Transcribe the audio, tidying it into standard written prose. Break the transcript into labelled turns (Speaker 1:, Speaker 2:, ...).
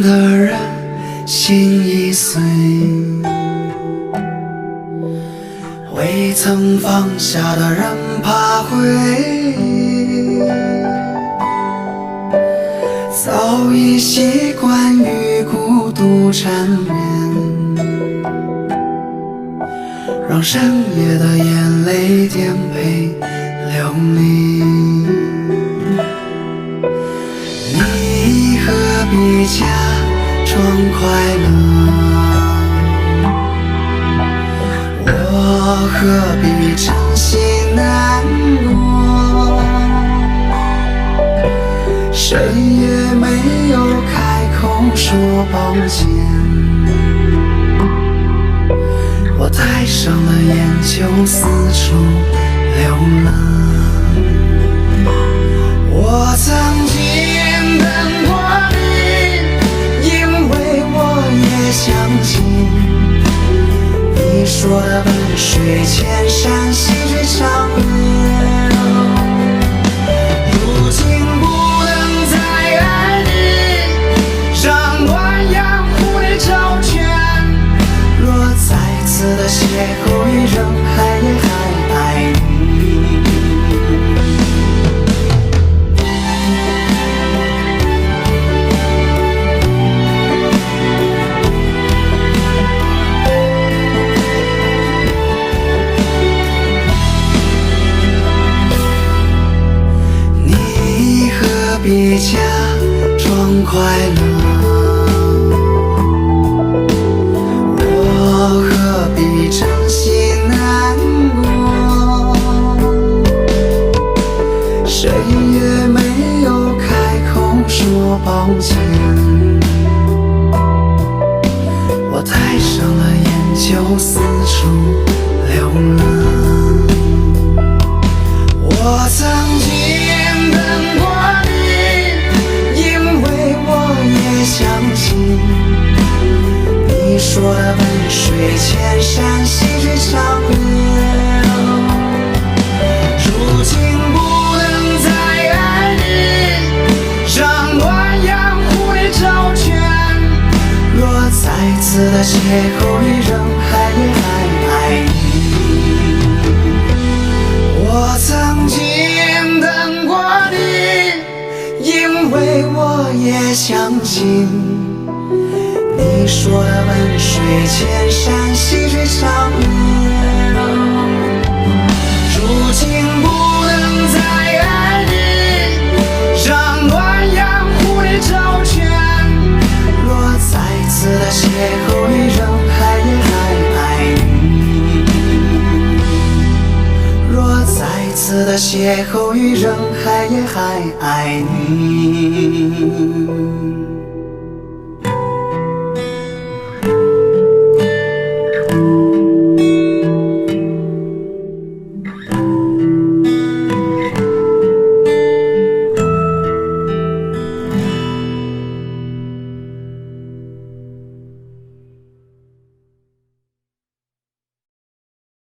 Speaker 1: 的人心已碎，未曾放下的人怕悔，早已习惯与孤独缠绵，让深夜的眼泪颠沛流离。你何必假装快乐，我何必真心难过，谁也没有开口说抱歉，我戴上了眼就四处流浪。我曾经等过你，因为我也相信你说的奔水千山细水长流。如今不能再爱你，让暖阳蝴蝶招全。若再次的邂逅于人海，也还爱你。何必假装快乐，我何必真心难过，谁也没有开口说抱歉，我戴上了眼就四处流浪。我曾经等过相信你说的奔水千山细水长流。如今不能再爱你，让暖阳蝴蝶招全。若再次的邂逅于人海，也还爱你。我曾经等过你，因为我也相信你说的奔水千山细水长流。如今不能再爱你，让暖阳蝴蝶招全。若再次的邂逅于人海，也还爱你。若再次的邂逅于人海，也还爱你。